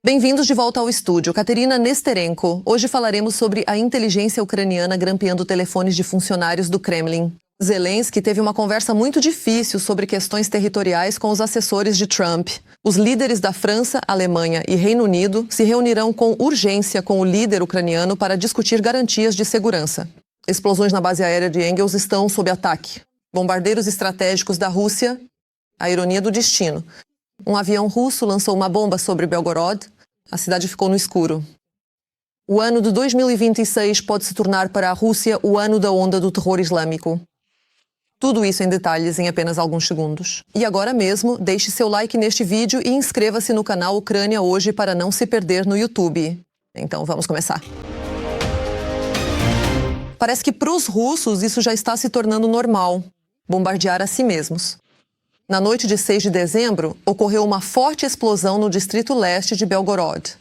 Bem-vindos de volta ao estúdio. Katerina Nesterenko. Hoje falaremos sobre a inteligência ucraniana grampeando telefones de funcionários do Kremlin. Zelensky teve uma conversa muito difícil sobre questões territoriais com os assessores de Trump. Os líderes da França, Alemanha e Reino Unido se reunirão com urgência com o líder ucraniano para discutir garantias de segurança. Explosões na base aérea de Engels estão sob ataque. Bombardeiros estratégicos da Rússia, a ironia do destino. Um avião russo lançou uma bomba sobre Belgorod. A cidade ficou no escuro. O ano de 2026 pode se tornar para a Rússia o ano da onda do terror islâmico. Tudo isso em detalhes em apenas alguns segundos. E agora mesmo, deixe seu like neste vídeo e inscreva-se no canal Ucrânia Hoje para não se perder no YouTube. Então vamos começar. Parece que para os russos isso já está se tornando normal, bombardear a si mesmos. Na noite de 6 de dezembro, ocorreu uma forte explosão no distrito leste de Belgorod.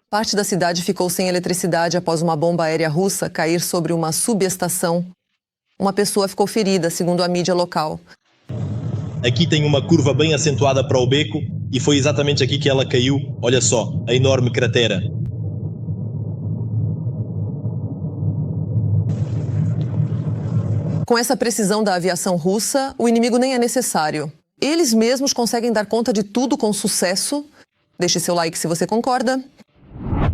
Parte da cidade ficou sem eletricidade após uma bomba aérea russa cair sobre uma subestação. Uma pessoa ficou ferida, segundo a mídia local. Aqui tem uma curva bem acentuada para o beco e foi exatamente aqui que ela caiu. Olha só, a enorme cratera. Com essa precisão da aviação russa, o inimigo nem é necessário. Eles mesmos conseguem dar conta de tudo com sucesso. Deixe seu like se você concorda.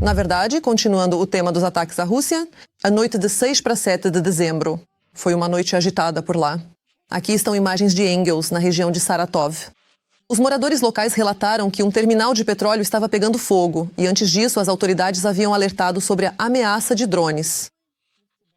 Na verdade, continuando o tema dos ataques à Rússia, a noite de 6 para 7 de dezembro. Foi uma noite agitada por lá. Aqui estão imagens de Engels, na região de Saratov. Os moradores locais relataram que um terminal de petróleo estava pegando fogo e antes disso as autoridades haviam alertado sobre a ameaça de drones.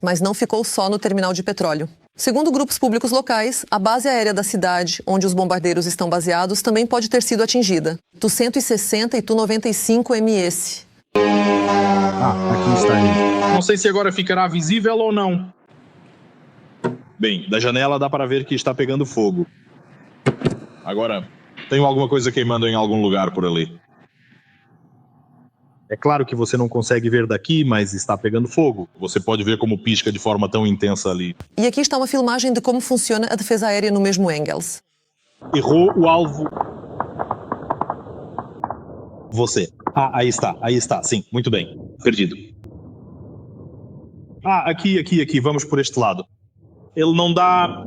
Mas não ficou só no terminal de petróleo. Segundo grupos públicos locais, a base aérea da cidade, onde os bombardeiros estão baseados, também pode ter sido atingida. Tu-160 e Tu-95MS. Aqui está ele. Não sei se agora ficará visível ou não. Bem, da janela dá para ver que está pegando fogo. Agora, tem alguma coisa queimando em algum lugar por ali. É claro que você não consegue ver daqui, mas está pegando fogo. Você pode ver como pisca de forma tão intensa ali. E aqui está uma filmagem de como funciona a defesa aérea no mesmo Engels. Errou o alvo. Você. Aí está. Sim, muito bem. Perdido. Aqui. Vamos por este lado. Ele não dá...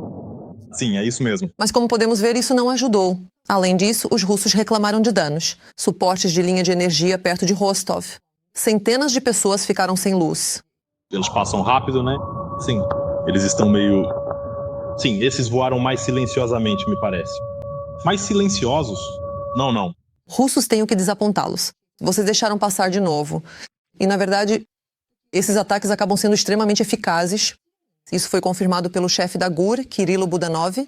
Sim, é isso mesmo. Mas como podemos ver, isso não ajudou. Além disso, os russos reclamaram de danos. Suportes de linha de energia perto de Rostov. Centenas de pessoas ficaram sem luz. Eles passam rápido, né? Sim. Eles estão meio... Sim, esses voaram mais silenciosamente, me parece. Mais silenciosos? Não. Russos têm o que desapontá-los. Vocês deixaram passar de novo. E, na verdade, esses ataques acabam sendo extremamente eficazes. Isso foi confirmado pelo chefe da GUR, Kirilo Budanov.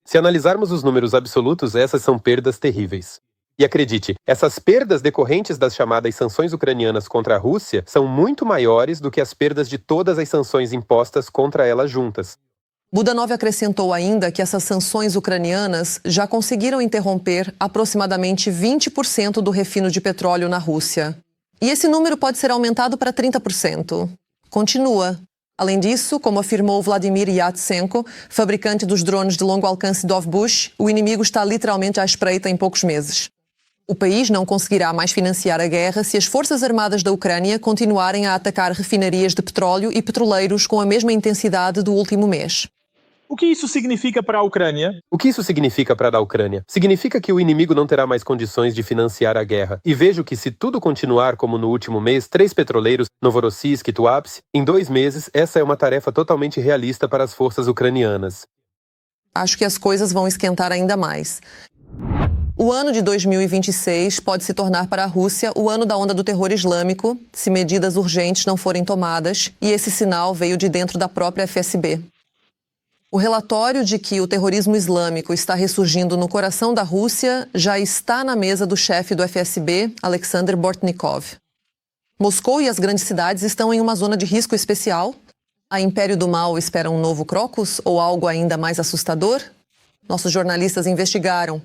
Se analisarmos os números absolutos, essas são perdas terríveis. E acredite, essas perdas decorrentes das chamadas sanções ucranianas contra a Rússia são muito maiores do que as perdas de todas as sanções impostas contra ela juntas. Budanov acrescentou ainda que essas sanções ucranianas já conseguiram interromper aproximadamente 20% do refino de petróleo na Rússia. E esse número pode ser aumentado para 30%. Continua. Além disso, como afirmou Vladimir Yatsenko, fabricante dos drones de longo alcance Dovbush, o inimigo está literalmente à espreita em poucos meses. O país não conseguirá mais financiar a guerra se as forças armadas da Ucrânia continuarem a atacar refinarias de petróleo e petroleiros com a mesma intensidade do último mês. O que isso significa para a Ucrânia? O que isso significa para a Ucrânia? Significa que o inimigo não terá mais condições de financiar a guerra. E vejo que se tudo continuar como no último mês, 3 petroleiros, Novorossiysk e Tuapse, em 2 meses, essa é uma tarefa totalmente realista para as forças ucranianas. Acho que as coisas vão esquentar ainda mais. O ano de 2026 pode se tornar para a Rússia o ano da onda do terror islâmico, se medidas urgentes não forem tomadas, e esse sinal veio de dentro da própria FSB. O relatório de que o terrorismo islâmico está ressurgindo no coração da Rússia já está na mesa do chefe do FSB, Alexander Bortnikov. Moscou e as grandes cidades estão em uma zona de risco especial. A Império do Mal espera um novo Crocus ou algo ainda mais assustador? Nossos jornalistas investigaram.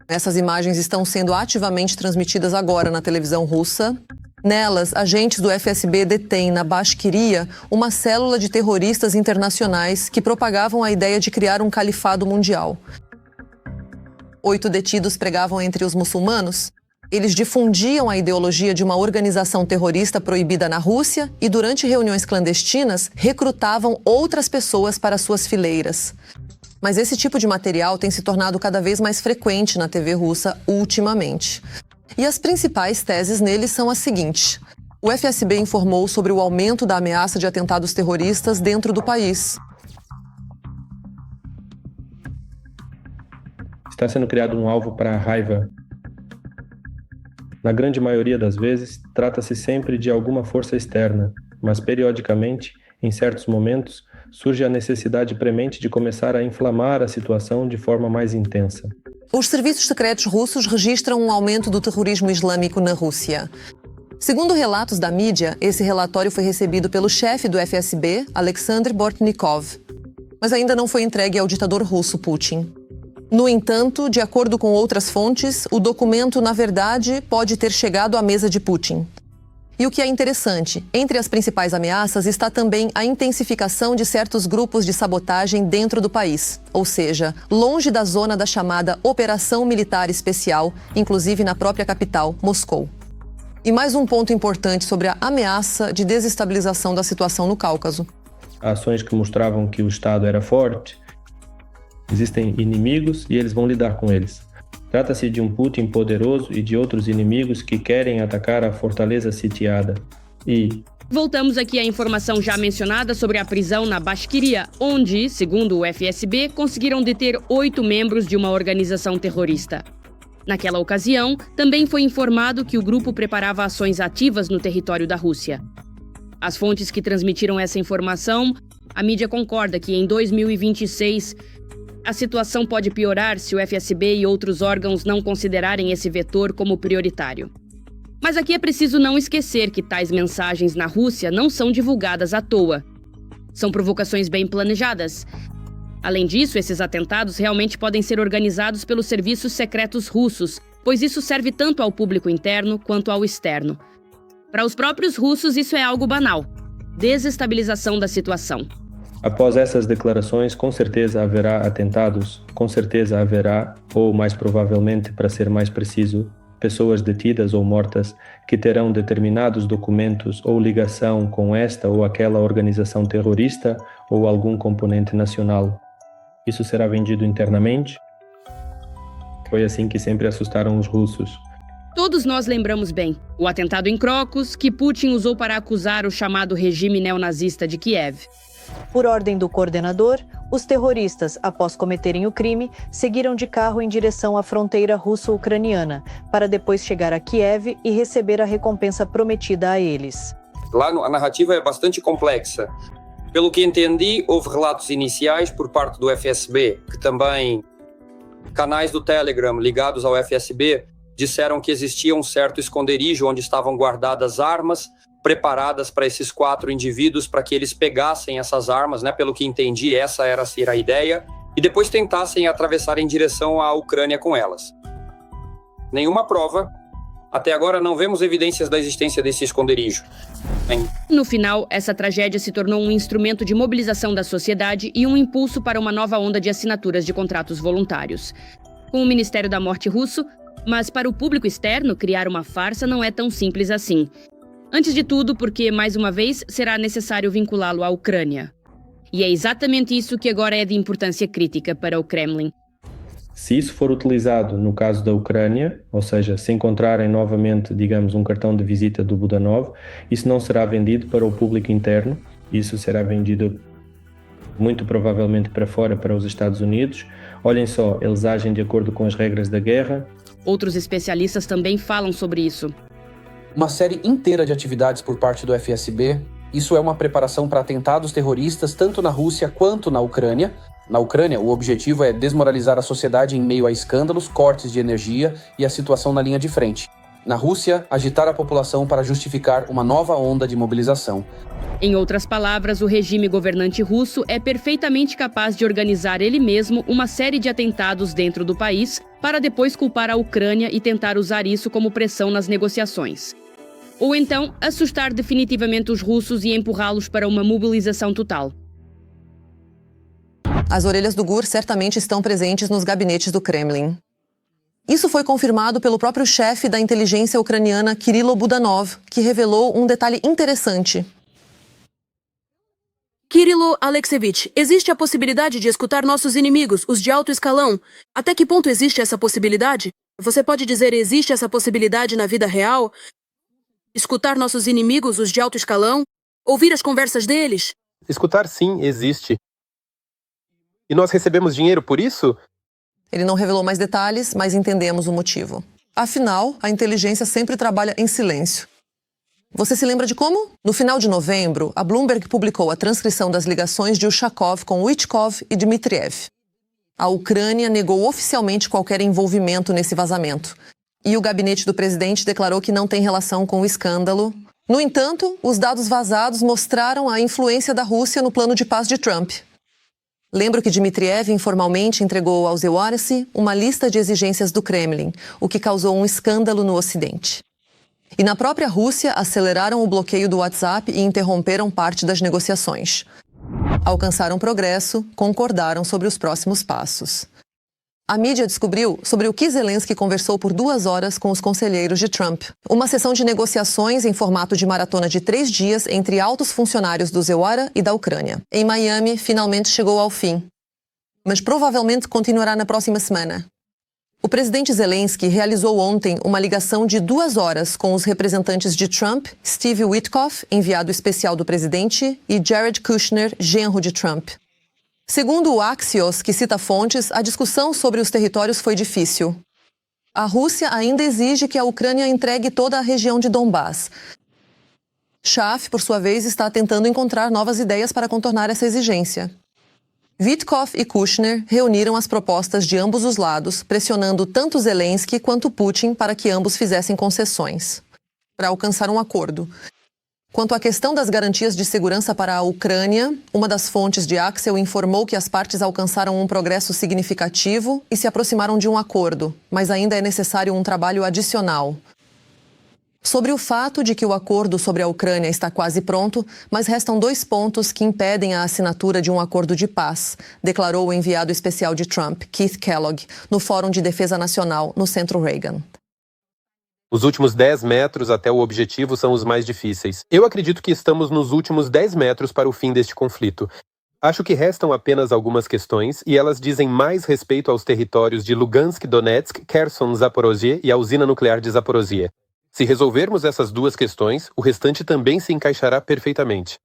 Essas imagens estão sendo ativamente transmitidas agora na televisão russa. Nelas, agentes do FSB detêm na Bashkiria uma célula de terroristas internacionais que propagavam a ideia de criar um califado mundial. 8 detidos pregavam entre os muçulmanos. Eles difundiam a ideologia de uma organização terrorista proibida na Rússia e, durante reuniões clandestinas, recrutavam outras pessoas para suas fileiras. Mas esse tipo de material tem se tornado cada vez mais frequente na TV russa ultimamente. E as principais teses nele são as seguintes. O FSB informou sobre o aumento da ameaça de atentados terroristas dentro do país. Está sendo criado um alvo para a raiva. Na grande maioria das vezes, trata-se sempre de alguma força externa, mas periodicamente, em certos momentos, surge a necessidade premente de começar a inflamar a situação de forma mais intensa. Os serviços secretos russos registram um aumento do terrorismo islâmico na Rússia. Segundo relatos da mídia, esse relatório foi recebido pelo chefe do FSB, Alexander Bortnikov, mas ainda não foi entregue ao ditador russo Putin. No entanto, de acordo com outras fontes, o documento, na verdade, pode ter chegado à mesa de Putin. E o que é interessante, entre as principais ameaças está também a intensificação de certos grupos de sabotagem dentro do país, ou seja, longe da zona da chamada Operação Militar Especial, inclusive na própria capital, Moscou. E mais um ponto importante sobre a ameaça de desestabilização da situação no Cáucaso. Ações que mostravam que o Estado era forte. Existem inimigos e eles vão lidar com eles. Trata-se de um Putin poderoso e de outros inimigos que querem atacar a fortaleza sitiada. Voltamos aqui à informação já mencionada sobre a prisão na Bashkiria, onde, segundo o FSB, conseguiram deter 8 membros de uma organização terrorista. Naquela ocasião, também foi informado que o grupo preparava ações ativas no território da Rússia. As fontes que transmitiram essa informação, a mídia concorda que em 2026 a situação pode piorar se o FSB e outros órgãos não considerarem esse vetor como prioritário. Mas aqui é preciso não esquecer que tais mensagens na Rússia não são divulgadas à toa. São provocações bem planejadas. Além disso, esses atentados realmente podem ser organizados pelos serviços secretos russos, pois isso serve tanto ao público interno quanto ao externo. Para os próprios russos, isso é algo banal. Desestabilização da situação. Após essas declarações, com certeza haverá atentados, com certeza haverá, ou mais provavelmente, para ser mais preciso, pessoas detidas ou mortas que terão determinados documentos ou ligação com esta ou aquela organização terrorista ou algum componente nacional. Isso será vendido internamente? Foi assim que sempre assustaram os russos. Todos nós lembramos bem. O atentado em Crocus, que Putin usou para acusar o chamado regime neonazista de Kiev. Por ordem do coordenador, os terroristas, após cometerem o crime, seguiram de carro em direção à fronteira russo-ucraniana, para depois chegar a Kiev e receber a recompensa prometida a eles. Lá a narrativa é bastante complexa. Pelo que entendi, houve relatos iniciais por parte do FSB, que também canais do Telegram ligados ao FSB disseram que existia um certo esconderijo onde estavam guardadas armas preparadas para esses 4 indivíduos para que eles pegassem essas armas, né? Pelo que entendi, essa era a ideia, e depois tentassem atravessar em direção à Ucrânia com elas. Nenhuma prova. Até agora não vemos evidências da existência desse esconderijo. No final, essa tragédia se tornou um instrumento de mobilização da sociedade e um impulso para uma nova onda de assinaturas de contratos voluntários. Com o Ministério da Morte russo, mas para o público externo, criar uma farsa não é tão simples assim. Antes de tudo, porque, mais uma vez, será necessário vinculá-lo à Ucrânia. E é exatamente isso que agora é de importância crítica para o Kremlin. Se isso for utilizado no caso da Ucrânia, ou seja, se encontrarem novamente, digamos, um cartão de visita do Budanov, isso não será vendido para o público interno, isso será vendido muito provavelmente para fora, para os Estados Unidos. Olhem só, eles agem de acordo com as regras da guerra. Outros especialistas também falam sobre isso. Uma série inteira de atividades por parte do FSB. Isso é uma preparação para atentados terroristas tanto na Rússia quanto na Ucrânia. Na Ucrânia, o objetivo é desmoralizar a sociedade em meio a escândalos, cortes de energia e a situação na linha de frente. Na Rússia, agitar a população para justificar uma nova onda de mobilização. Em outras palavras, o regime governante russo é perfeitamente capaz de organizar ele mesmo uma série de atentados dentro do país para depois culpar a Ucrânia e tentar usar isso como pressão nas negociações. Ou então, assustar definitivamente os russos e empurrá-los para uma mobilização total. As orelhas do GUR certamente estão presentes nos gabinetes do Kremlin. Isso foi confirmado pelo próprio chefe da inteligência ucraniana, Kirilo Budanov, que revelou um detalhe interessante. Kirilo Alexievich, existe a possibilidade de escutar nossos inimigos, os de alto escalão. Até que ponto existe essa possibilidade? Você pode dizer, existe essa possibilidade na vida real? Escutar nossos inimigos, os de alto escalão? Ouvir as conversas deles? Escutar sim, existe. E nós recebemos dinheiro por isso? Ele não revelou mais detalhes, mas entendemos o motivo. Afinal, a inteligência sempre trabalha em silêncio. Você se lembra de como? No final de novembro, a Bloomberg publicou a transcrição das ligações de Ushakov com Wittkov e Dmitriev. A Ucrânia negou oficialmente qualquer envolvimento nesse vazamento. E o gabinete do presidente declarou que não tem relação com o escândalo. No entanto, os dados vazados mostraram a influência da Rússia no plano de paz de Trump. Lembro que Dmitriev informalmente entregou aos Euarasi uma lista de exigências do Kremlin, o que causou um escândalo no Ocidente. E na própria Rússia, aceleraram o bloqueio do WhatsApp e interromperam parte das negociações. Alcançaram progresso, concordaram sobre os próximos passos. A mídia descobriu sobre o que Zelensky conversou por 2 horas com os conselheiros de Trump. Uma sessão de negociações em formato de maratona de 3 dias entre altos funcionários do Zeora e da Ucrânia. Em Miami, finalmente chegou ao fim. Mas provavelmente continuará na próxima semana. O presidente Zelensky realizou ontem uma ligação de 2 horas com os representantes de Trump, Steve Witkoff, enviado especial do presidente, e Jared Kushner, genro de Trump. Segundo o Axios, que cita fontes, a discussão sobre os territórios foi difícil. A Rússia ainda exige que a Ucrânia entregue toda a região de Donbás. Schaaf, por sua vez, está tentando encontrar novas ideias para contornar essa exigência. Witkoff e Kushner reuniram as propostas de ambos os lados, pressionando tanto Zelensky quanto Putin para que ambos fizessem concessões, para alcançar um acordo. Quanto à questão das garantias de segurança para a Ucrânia, uma das fontes de Axios informou que as partes alcançaram um progresso significativo e se aproximaram de um acordo, mas ainda é necessário um trabalho adicional. Sobre o fato de que o acordo sobre a Ucrânia está quase pronto, mas restam 2 pontos que impedem a assinatura de um acordo de paz, declarou o enviado especial de Trump, Keith Kellogg, no Fórum de Defesa Nacional, no Centro Reagan. Os últimos 10 metros até o objetivo são os mais difíceis. Eu acredito que estamos nos últimos 10 metros para o fim deste conflito. Acho que restam apenas algumas questões e elas dizem mais respeito aos territórios de Lugansk, Donetsk, Kherson, Zaporozhye e a usina nuclear de Zaporozhye. Se resolvermos essas 2 questões, o restante também se encaixará perfeitamente.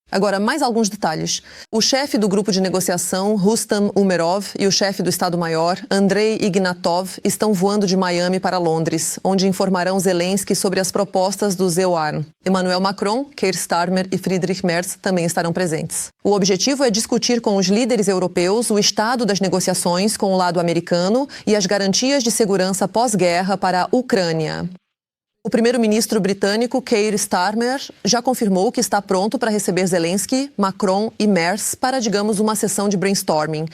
Agora, mais alguns detalhes. O chefe do grupo de negociação, Rustam Umerov, e o chefe do Estado-Maior, Andrei Ignatov, estão voando de Miami para Londres, onde informarão Zelensky sobre as propostas do Zeoarn. Emmanuel Macron, Keir Starmer e Friedrich Merz também estarão presentes. O objetivo é discutir com os líderes europeus o estado das negociações com o lado americano e as garantias de segurança pós-guerra para a Ucrânia. O primeiro-ministro britânico, Keir Starmer, já confirmou que está pronto para receber Zelensky, Macron e Merz para, digamos, uma sessão de brainstorming.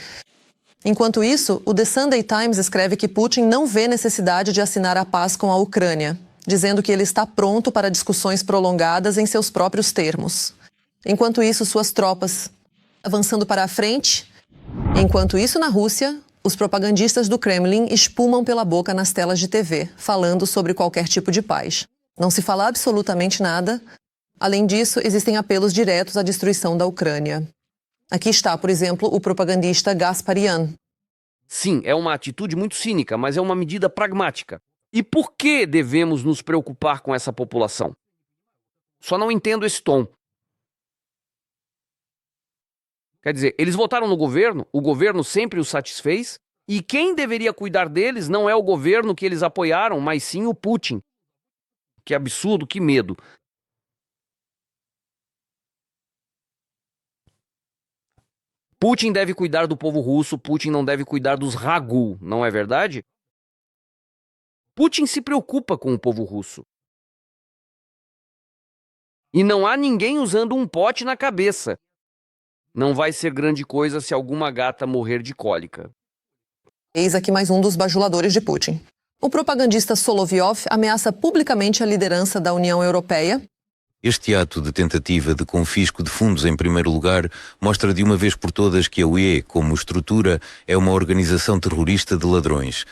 Enquanto isso, o The Sunday Times escreve que Putin não vê necessidade de assinar a paz com a Ucrânia, dizendo que ele está pronto para discussões prolongadas em seus próprios termos. Enquanto isso, suas tropas avançando para a frente. Enquanto isso, na Rússia, os propagandistas do Kremlin espumam pela boca nas telas de TV, falando sobre qualquer tipo de paz. Não se fala absolutamente nada. Além disso, existem apelos diretos à destruição da Ucrânia. Aqui está, por exemplo, o propagandista Gasparian. Sim, é uma atitude muito cínica, mas é uma medida pragmática. E por que devemos nos preocupar com essa população? Só não entendo esse tom. Quer dizer, eles votaram no governo, o governo sempre os satisfez, e quem deveria cuidar deles não é o governo que eles apoiaram, mas sim o Putin. Que absurdo, que medo. Putin deve cuidar do povo russo, Putin não deve cuidar dos Ragul, não é verdade? Putin se preocupa com o povo russo. E não há ninguém usando um pote na cabeça. Não vai ser grande coisa se alguma gata morrer de cólica. Eis aqui mais um dos bajuladores de Putin. O propagandista Solovyov ameaça publicamente a liderança da União Europeia. Este ato de tentativa de confisco de fundos, em primeiro lugar, mostra de uma vez por todas que a UE, como estrutura, é uma organização terrorista de ladrões.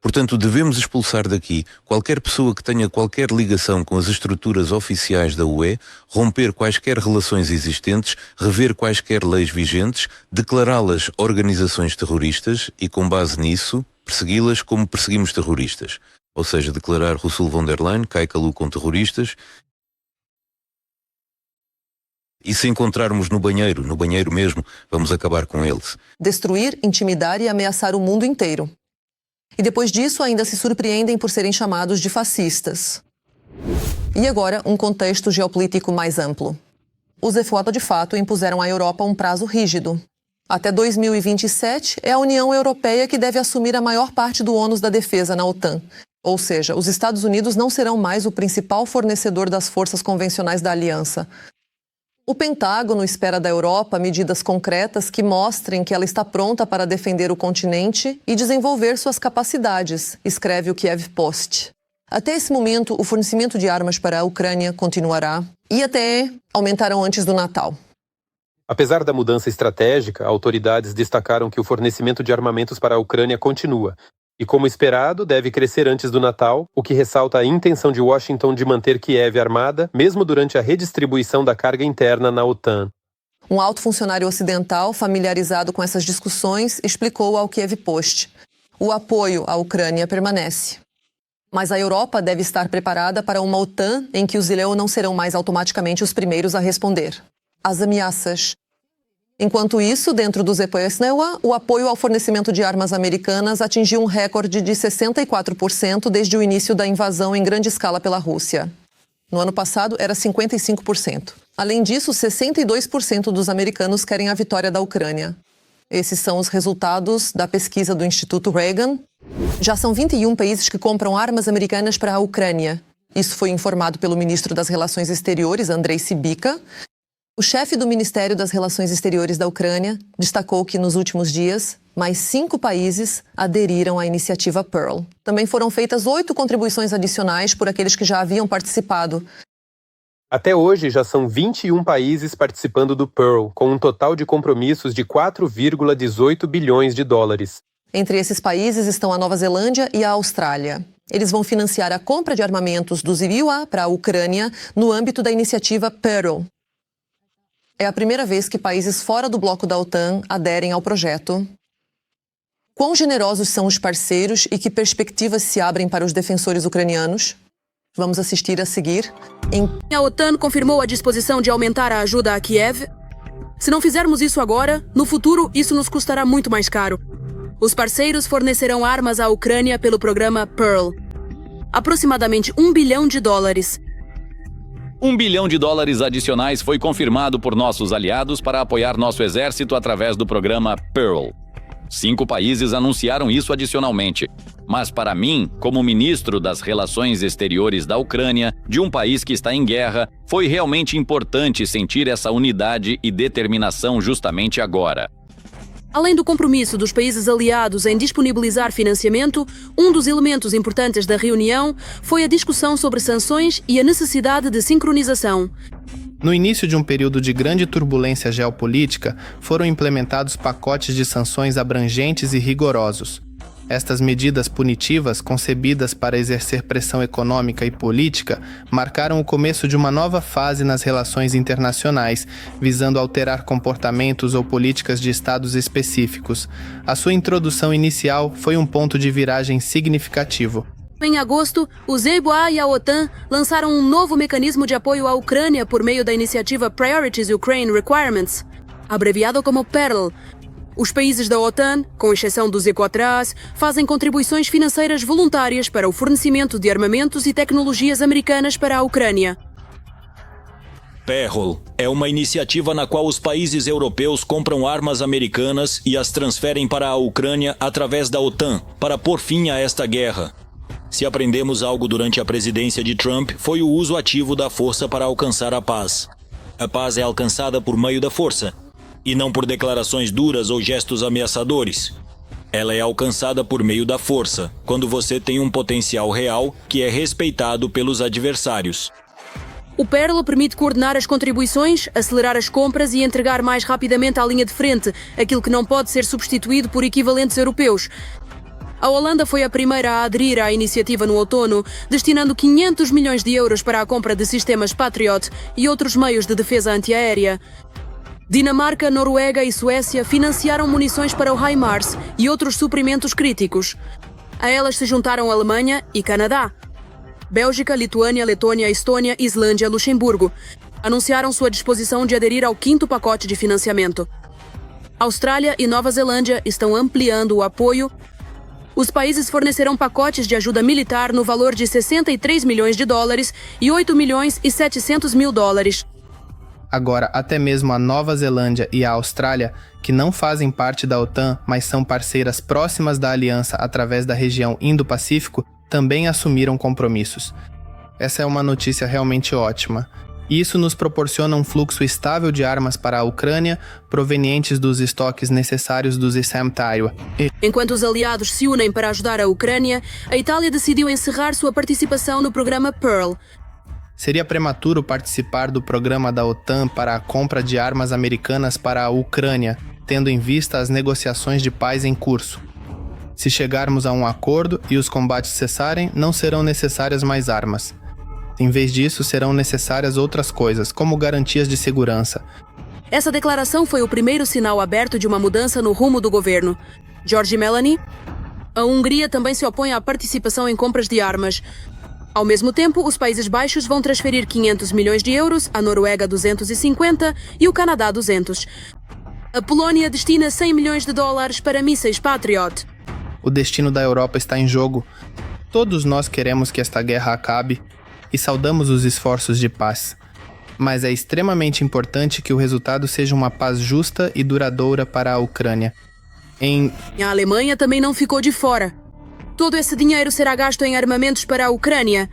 Portanto, devemos expulsar daqui qualquer pessoa que tenha qualquer ligação com as estruturas oficiais da UE, romper quaisquer relações existentes, rever quaisquer leis vigentes, declará-las organizações terroristas e, com base nisso, persegui-las como perseguimos terroristas. Ou seja, declarar Ursula von der Leyen, Kaikalu com terroristas. E se encontrarmos no banheiro mesmo, vamos acabar com eles. Destruir, intimidar e ameaçar o mundo inteiro. E depois disso ainda se surpreendem por serem chamados de fascistas. E agora, um contexto geopolítico mais amplo. Os EFOTA de fato impuseram à Europa um prazo rígido. Até 2027 é a União Europeia que deve assumir a maior parte do ônus da defesa na OTAN. Ou seja, os Estados Unidos não serão mais o principal fornecedor das forças convencionais da aliança. O Pentágono espera da Europa medidas concretas que mostrem que ela está pronta para defender o continente e desenvolver suas capacidades, escreve o Kiev Post. Até esse momento, o fornecimento de armas para a Ucrânia continuará e até aumentarão antes do Natal. Apesar da mudança estratégica, autoridades destacaram que o fornecimento de armamentos para a Ucrânia continua. E, como esperado, deve crescer antes do Natal, o que ressalta a intenção de Washington de manter Kiev armada, mesmo durante a redistribuição da carga interna na OTAN. Um alto funcionário ocidental, familiarizado com essas discussões, explicou ao Kiev Post: o apoio à Ucrânia permanece. Mas a Europa deve estar preparada para uma OTAN em que os não serão mais automaticamente os primeiros a responder às ameaças. Enquanto isso, dentro do ZPSNEUA, o apoio ao fornecimento de armas americanas atingiu um recorde de 64% desde o início da invasão em grande escala pela Rússia. No ano passado, era 55%. Além disso, 62% dos americanos querem a vitória da Ucrânia. Esses são os resultados da pesquisa do Instituto Reagan. Já são 21 países que compram armas americanas para a Ucrânia. Isso foi informado pelo ministro das Relações Exteriores, Andrei Sybiha. O chefe do Ministério das Relações Exteriores da Ucrânia destacou que, nos últimos dias, mais 5 países aderiram à iniciativa Pearl. Também foram feitas 8 contribuições adicionais por aqueles que já haviam participado. Até hoje, já são 21 países participando do Pearl, com um total de compromissos de 4,18 bilhões de dólares. Entre esses países estão a Nova Zelândia e a Austrália. Eles vão financiar a compra de armamentos dos IUA para a Ucrânia no âmbito da iniciativa Pearl. É a primeira vez que países fora do bloco da OTAN aderem ao projeto. Quão generosos são os parceiros e que perspectivas se abrem para os defensores ucranianos? Vamos assistir a seguir. A OTAN confirmou a disposição de aumentar a ajuda a Kiev. Se não fizermos isso agora, no futuro isso nos custará muito mais caro. Os parceiros fornecerão armas à Ucrânia pelo programa Pearl. Aproximadamente $1 bilhão. $1 bilhão adicionais foi confirmado por nossos aliados para apoiar nosso exército através do programa Pearl. 5 países anunciaram isso adicionalmente. Mas para mim, como ministro das Relações Exteriores da Ucrânia, de um país que está em guerra, foi realmente importante sentir essa unidade e determinação justamente agora. Além do compromisso dos países aliados em disponibilizar financiamento, um dos elementos importantes da reunião foi a discussão sobre sanções e a necessidade de sincronização. No início de um período de grande turbulência geopolítica, foram implementados pacotes de sanções abrangentes e rigorosos. Estas medidas punitivas, concebidas para exercer pressão econômica e política, marcaram o começo de uma nova fase nas relações internacionais, visando alterar comportamentos ou políticas de estados específicos. A sua introdução inicial foi um ponto de viragem significativo. Em agosto, os EUA e a OTAN lançaram um novo mecanismo de apoio à Ucrânia por meio da iniciativa Priorities Ukraine Requirements, abreviado como PERL. Os países da OTAN, com exceção dos EUA, fazem contribuições financeiras voluntárias para o fornecimento de armamentos e tecnologias americanas para a Ucrânia. PERL é uma iniciativa na qual os países europeus compram armas americanas e as transferem para a Ucrânia através da OTAN, para pôr fim a esta guerra. Se aprendemos algo durante a presidência de Trump, foi o uso ativo da força para alcançar a paz. A paz é alcançada por meio da força, e não por declarações duras ou gestos ameaçadores. Ela é alcançada por meio da força, quando você tem um potencial real que é respeitado pelos adversários. O PERL permite coordenar as contribuições, acelerar as compras e entregar mais rapidamente à linha de frente aquilo que não pode ser substituído por equivalentes europeus. A Holanda foi a primeira a aderir à iniciativa no outono, destinando 500 milhões de euros para a compra de sistemas Patriot e outros meios de defesa antiaérea. Dinamarca, Noruega e Suécia financiaram munições para o HIMARS e outros suprimentos críticos. A elas se juntaram a Alemanha e Canadá. Bélgica, Lituânia, Letônia, Estônia, Islândia e Luxemburgo anunciaram sua disposição de aderir ao 5º pacote de financiamento. Austrália e Nova Zelândia estão ampliando o apoio. Os países fornecerão pacotes de ajuda militar no valor de 63 milhões de dólares e 8 milhões e 700 mil dólares. Agora, até mesmo a Nova Zelândia e a Austrália, que não fazem parte da OTAN, mas são parceiras próximas da aliança através da região Indo-Pacífico, também assumiram compromissos. Essa é uma notícia realmente ótima. E isso nos proporciona um fluxo estável de armas para a Ucrânia, provenientes dos estoques necessários dos ISAM-TAIWA. Enquanto os aliados se unem para ajudar a Ucrânia, a Itália decidiu encerrar sua participação no programa Pearl. Seria prematuro participar do programa da OTAN para a compra de armas americanas para a Ucrânia, tendo em vista as negociações de paz em curso. Se chegarmos a um acordo e os combates cessarem, não serão necessárias mais armas. Em vez disso, serão necessárias outras coisas, como garantias de segurança. Essa declaração foi o primeiro sinal aberto de uma mudança no rumo do governo. Giorgia Meloni. A Hungria também se opõe à participação em compras de armas. Ao mesmo tempo, os Países Baixos vão transferir 500 milhões de euros, a Noruega 250 e o Canadá 200. A Polónia destina 100 milhões de dólares para mísseis Patriot. O destino da Europa está em jogo. Todos nós queremos que esta guerra acabe e saudamos os esforços de paz. Mas é extremamente importante que o resultado seja uma paz justa e duradoura para a Ucrânia. A Alemanha também não ficou de fora. Todo esse dinheiro será gasto em armamentos para a Ucrânia.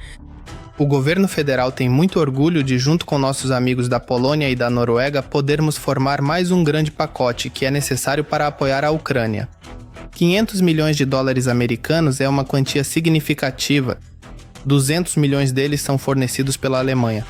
O governo federal tem muito orgulho de, junto com nossos amigos da Polônia e da Noruega, podermos formar mais um grande pacote que é necessário para apoiar a Ucrânia. 500 milhões de dólares americanos é uma quantia significativa. 200 milhões deles são fornecidos pela Alemanha.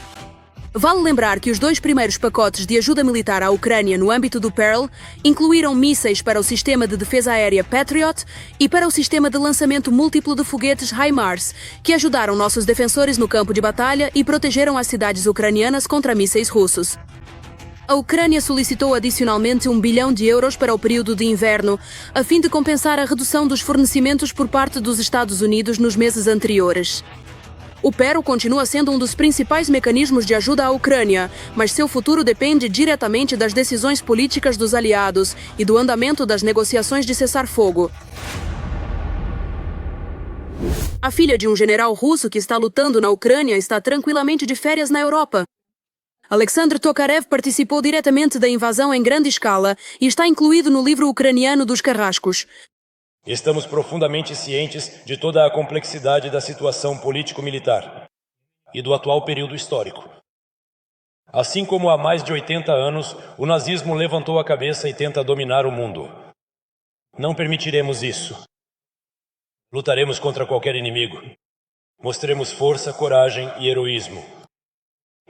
Vale lembrar que os 2 primeiros pacotes de ajuda militar à Ucrânia no âmbito do Pearl incluíram mísseis para o sistema de defesa aérea Patriot e para o sistema de lançamento múltiplo de foguetes HIMARS, que ajudaram nossos defensores no campo de batalha e protegeram as cidades ucranianas contra mísseis russos. A Ucrânia solicitou adicionalmente 1 bilhão de euros para o período de inverno, a fim de compensar a redução dos fornecimentos por parte dos Estados Unidos nos meses anteriores. O Pearl continua sendo um dos principais mecanismos de ajuda à Ucrânia, mas seu futuro depende diretamente das decisões políticas dos aliados e do andamento das negociações de cessar-fogo. A filha de um general russo que está lutando na Ucrânia está tranquilamente de férias na Europa. Alexander Tokarev participou diretamente da invasão em grande escala e está incluído no livro ucraniano dos carrascos. Estamos profundamente cientes de toda a complexidade da situação político-militar e do atual período histórico. Assim como há mais de 80 anos, o nazismo levantou a cabeça e tenta dominar o mundo. Não permitiremos isso. Lutaremos contra qualquer inimigo. Mostremos força, coragem e heroísmo.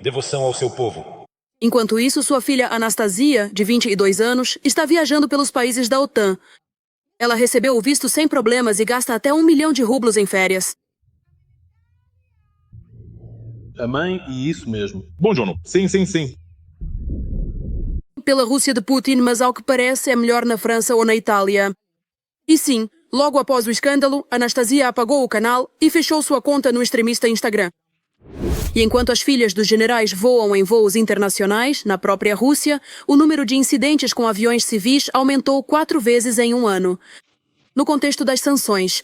Devoção ao seu povo. Enquanto isso, sua filha Anastasia, de 22 anos, está viajando pelos países da OTAN. Ela recebeu o visto sem problemas e gasta até 1 milhão de rublos em férias. A mãe e isso mesmo. Bom, Jono. Sim. Pela Rússia de Putin, mas ao que parece é melhor na França ou na Itália. E sim, logo após o escândalo, Anastasia apagou o canal e fechou sua conta no extremista Instagram. E enquanto as filhas dos generais voam em voos internacionais, na própria Rússia, o número de incidentes com aviões civis aumentou 4 vezes em um ano. No contexto das sanções.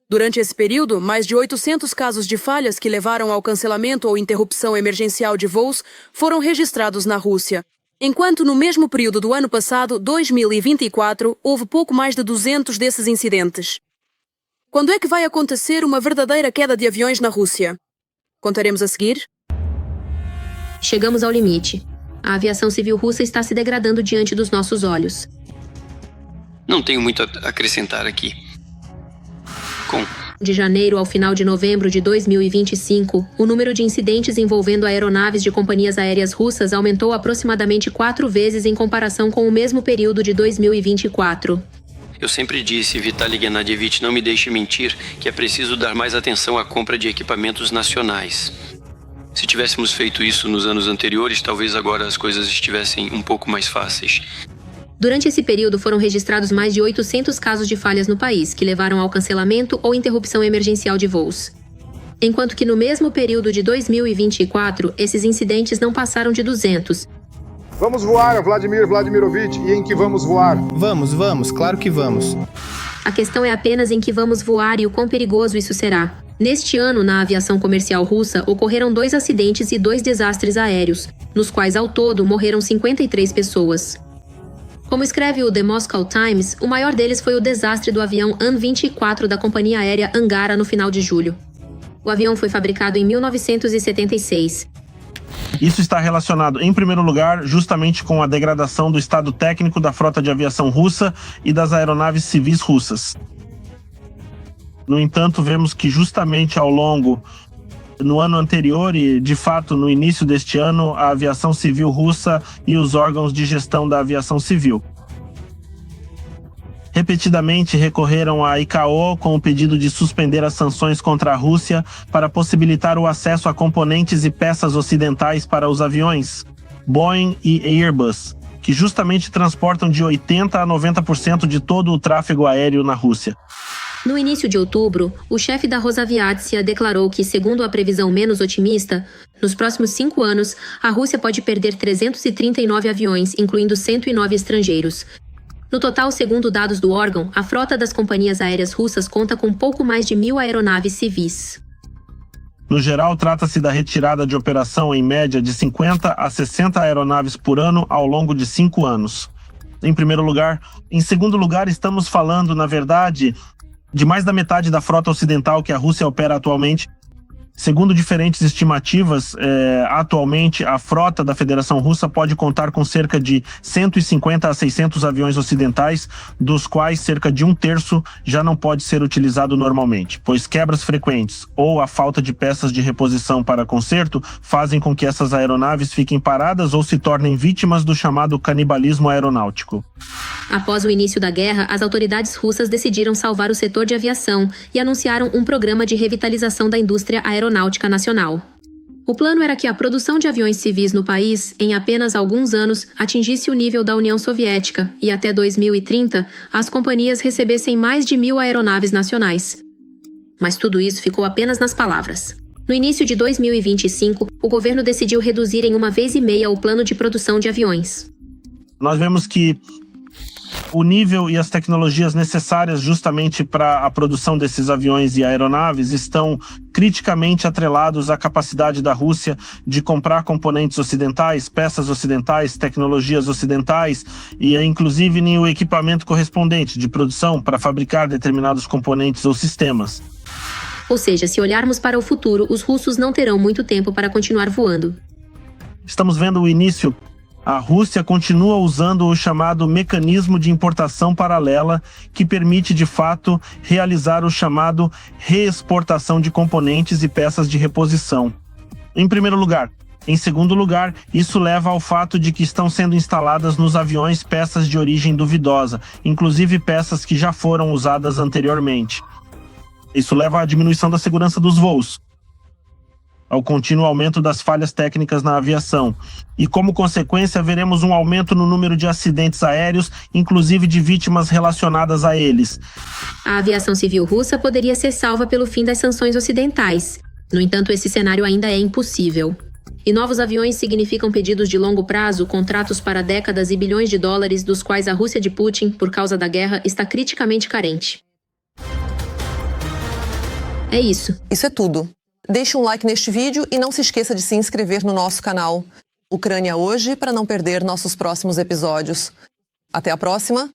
Durante esse período, mais de 800 casos de falhas que levaram ao cancelamento ou interrupção emergencial de voos foram registrados na Rússia. Enquanto no mesmo período do ano passado, 2024, houve pouco mais de 200 desses incidentes. Quando é que vai acontecer uma verdadeira queda de aviões na Rússia? Contaremos a seguir. Chegamos ao limite. A aviação civil russa está se degradando diante dos nossos olhos. Não tenho muito a acrescentar aqui. De janeiro ao final de novembro de 2025, o número de incidentes envolvendo aeronaves de companhias aéreas russas aumentou aproximadamente 4 vezes em comparação com o mesmo período de 2024. Eu sempre disse, Vitaly Gennadievich, não me deixe mentir, que é preciso dar mais atenção à compra de equipamentos nacionais. Se tivéssemos feito isso nos anos anteriores, talvez agora as coisas estivessem um pouco mais fáceis. Durante esse período foram registrados mais de 800 casos de falhas no país, que levaram ao cancelamento ou interrupção emergencial de voos. Enquanto que no mesmo período de 2024, esses incidentes não passaram de 200. Vamos voar, Vladimir Vladimirovich, e em que vamos voar? Vamos, claro que vamos. A questão é apenas em que vamos voar e o quão perigoso isso será. Neste ano, na aviação comercial russa, ocorreram 2 acidentes e 2 desastres aéreos, nos quais ao todo morreram 53 pessoas. Como escreve o The Moscow Times, o maior deles foi o desastre do avião An-24 da companhia aérea Angara no final de julho. O avião foi fabricado em 1976. Isso está relacionado, em primeiro lugar, justamente com a degradação do estado técnico da frota de aviação russa e das aeronaves civis russas. No entanto, vemos que justamente no ano anterior e, de fato, no início deste ano, a aviação civil russa e os órgãos de gestão da aviação civil repetidamente recorreram à ICAO com o pedido de suspender as sanções contra a Rússia para possibilitar o acesso a componentes e peças ocidentais para os aviões Boeing e Airbus, que justamente transportam de 80% a 90% de todo o tráfego aéreo na Rússia. No início de outubro, o chefe da Rosaviatsia declarou que, segundo a previsão menos otimista, nos próximos 5 anos, a Rússia pode perder 339 aviões, incluindo 109 estrangeiros. No total, segundo dados do órgão, a frota das companhias aéreas russas conta com pouco mais de 1.000 aeronaves civis. No geral, trata-se da retirada de operação em média de 50 a 60 aeronaves por ano ao longo de 5 anos. Em primeiro lugar. Em segundo lugar, estamos falando, na verdade, de mais da metade da frota ocidental que a Rússia opera atualmente. Segundo diferentes estimativas, atualmente a frota da Federação Russa pode contar com cerca de 150 a 600 aviões ocidentais, dos quais cerca de 1/3 já não pode ser utilizado normalmente, pois quebras frequentes ou a falta de peças de reposição para conserto fazem com que essas aeronaves fiquem paradas ou se tornem vítimas do chamado canibalismo aeronáutico. Após o início da guerra, as autoridades russas decidiram salvar o setor de aviação e anunciaram um programa de revitalização da indústria aeronáutica nacional. O plano era que a produção de aviões civis no país, em apenas alguns anos, atingisse o nível da União Soviética e até 2030, as companhias recebessem mais de 1.000 aeronaves nacionais. Mas tudo isso ficou apenas nas palavras. No início de 2025, o governo decidiu reduzir em 1,5 vezes o plano de produção de aviões. Nós vemos que o nível e as tecnologias necessárias justamente para a produção desses aviões e aeronaves estão criticamente atrelados à capacidade da Rússia de comprar componentes ocidentais, peças ocidentais, tecnologias ocidentais e inclusive o equipamento correspondente de produção para fabricar determinados componentes ou sistemas. Ou seja, se olharmos para o futuro, os russos não terão muito tempo para continuar voando. Estamos vendo o início. A Rússia continua usando o chamado mecanismo de importação paralela, que permite, de fato, realizar o chamado reexportação de componentes e peças de reposição. Em primeiro lugar. Em segundo lugar, isso leva ao fato de que estão sendo instaladas nos aviões peças de origem duvidosa, inclusive peças que já foram usadas anteriormente. Isso leva à diminuição da segurança dos voos, ao contínuo aumento das falhas técnicas na aviação. E, como consequência, veremos um aumento no número de acidentes aéreos, inclusive de vítimas relacionadas a eles. A aviação civil russa poderia ser salva pelo fim das sanções ocidentais. No entanto, esse cenário ainda é impossível. E novos aviões significam pedidos de longo prazo, contratos para décadas e bilhões de dólares, dos quais a Rússia de Putin, por causa da guerra, está criticamente carente. É isso. Isso é tudo. Deixe um like neste vídeo e não se esqueça de se inscrever no nosso canal Ucrânia Hoje para não perder nossos próximos episódios. Até a próxima!